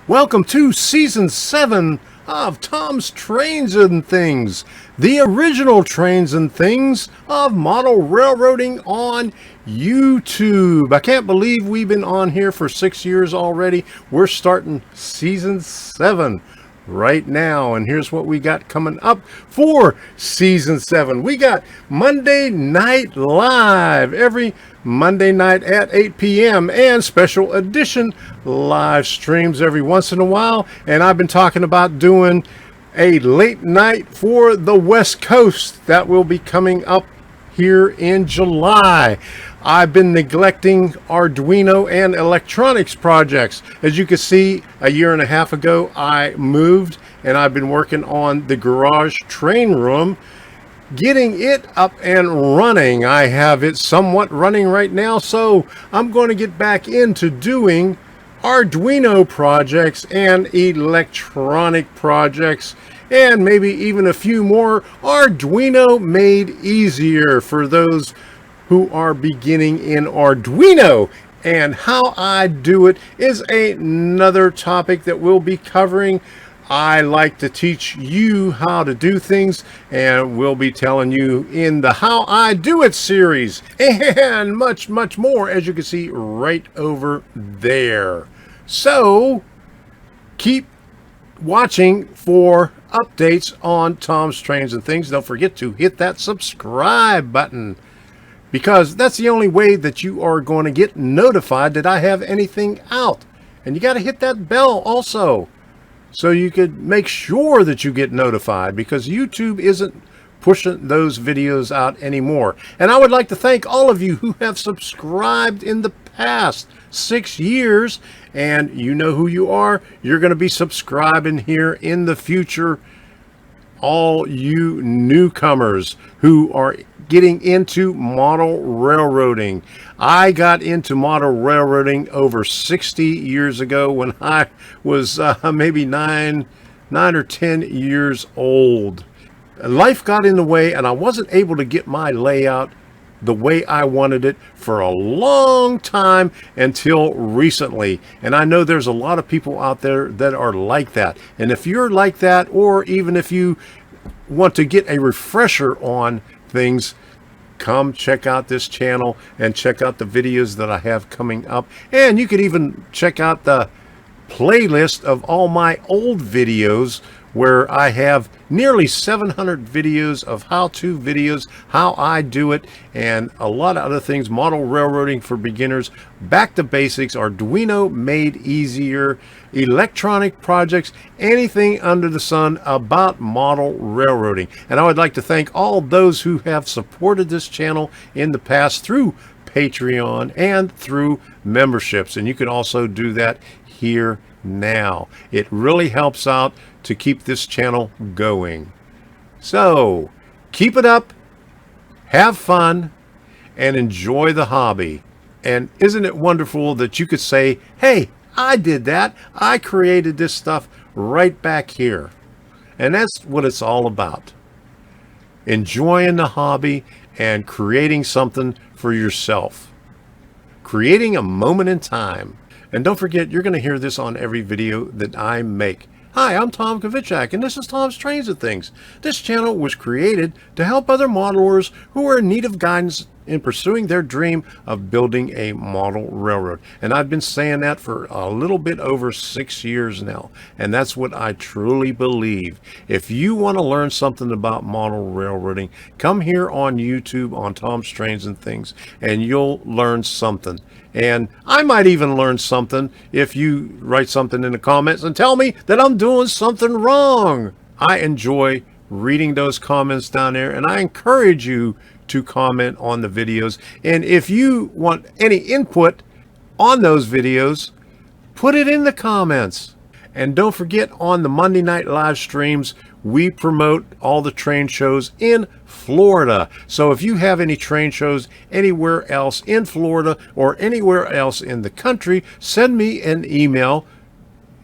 Welcome to Season 7 of Tom's Trains and Things, the original Trains and Things of model railroading on YouTube. I can't believe we've been on here for 6 years already. We're starting Season 7 right now, and here's what we got coming up for Season 7. We got Monday Night Live every Monday night at 8 p.m. and special edition live streams every once in a while. And I've been talking about doing a late night for the West Coast that will be coming up here in July. I've been neglecting Arduino and electronics projects. As you can see, a year and a half ago, I moved and I've been working on the garage train room, getting it up and running. I have it somewhat running right now, so I'm going to get back into doing Arduino projects and electronic projects, and maybe even a few more Arduino made easier for those who are beginning in Arduino. And how I do it is another topic that we'll be covering. I like to teach you how to do things, and we'll be telling you in the How I Do It series, and much more, as you can see right over there. So keep watching for updates on Tom's Trains and Things. Don't forget to hit that subscribe button, because that's the only way that you are going to get notified that I have anything out. And you got to hit that bell also, so you could make sure that you get notified, because YouTube isn't pushing those videos out anymore. And I would like to thank all of you who have subscribed in the past 6 years, and you know who you are. You're going to be subscribing here in the future. All you newcomers who are getting into model railroading. I got into model railroading over 60 years ago when I was maybe 9 or 10 years old. Life got in the way, and I wasn't able to get my layout the way I wanted it for a long time until recently. And I know there's a lot of people out there that are like that. And if you're like that, or even if you want to get a refresher on things, come check out this channel and check out the videos that I have coming up. And you could even check out the playlist of all my old videos, where I have nearly 700 videos of how-to videos, how I do it, and a lot of other things. Model railroading for beginners, back to basics, Arduino made easier, electronic projects, anything under the sun about model railroading. And I would like to thank all those who have supported this channel in the past through Patreon and through memberships. And you can also do that here now. It really helps out to keep this channel going. So keep it up, have fun, and enjoy the hobby. And isn't it wonderful that you could say, hey, I did that. I created this stuff right back here. And that's what it's all about. Enjoying the hobby and creating something for yourself. Creating a moment in time. And don't forget, you're going to hear this on every video that I make. Hi, I'm Tom Kovichak, and this is Tom's Trains and Things. This channel was created to help other modelers who are in need of guidance in pursuing their dream of building a model railroad. And I've been saying that for a little bit over 6 years now. And that's what I truly believe. If you want to learn something about model railroading, come here on YouTube on Tom's Trains and Things, and you'll learn something. And I might even learn something if you write something in the comments and tell me that I'm doing something wrong. I enjoy reading those comments down there, and I encourage you to comment on the videos. And if you want any input on those videos, put it in the comments. And don't forget, on the Monday night live streams, we promote all the train shows in Florida. So if you have any train shows anywhere else in Florida or anywhere else in the country, send me an email.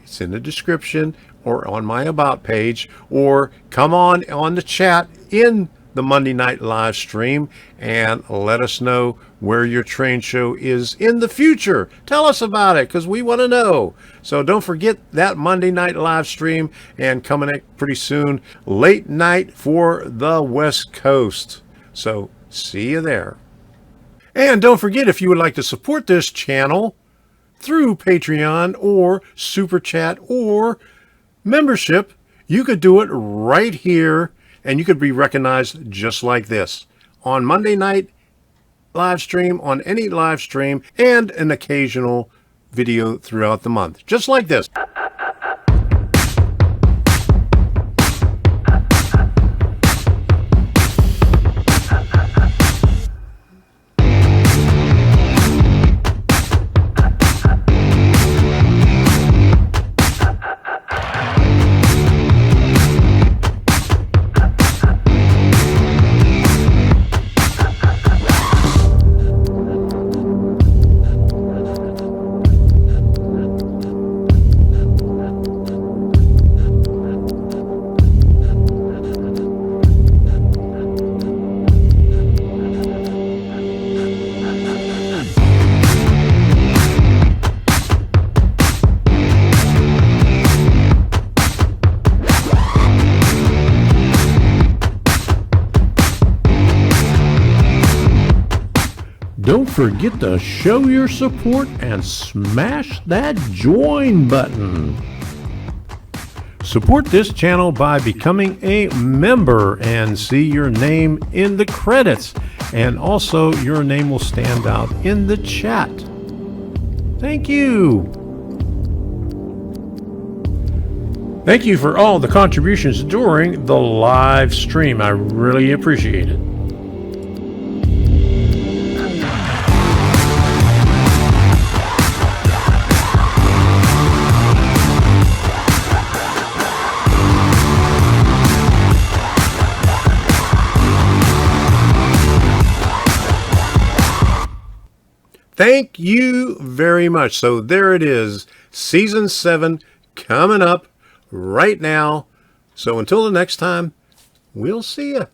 It's in the description or on my About page, or come on the chat in the Monday night live stream and let us know where your train show is in the future. Tell us about it because we want to know. So don't forget that Monday night live stream, and coming up pretty soon, late night for the West Coast. So see you there. And don't forget, if you would like to support this channel through Patreon or Super Chat or membership, you could do it right here, and you could be recognized just like this on Monday night live stream, on any live stream, and an occasional video throughout the month, just like this. Don't forget to show your support and smash that join button. Support this channel by becoming a member and see your name in the credits, and also your name will stand out in the chat. Thank you. Thank you for all the contributions during the live stream. I really appreciate it. Thank you very much. So there it is, season 7 coming up right now. So until the next time, we'll see you.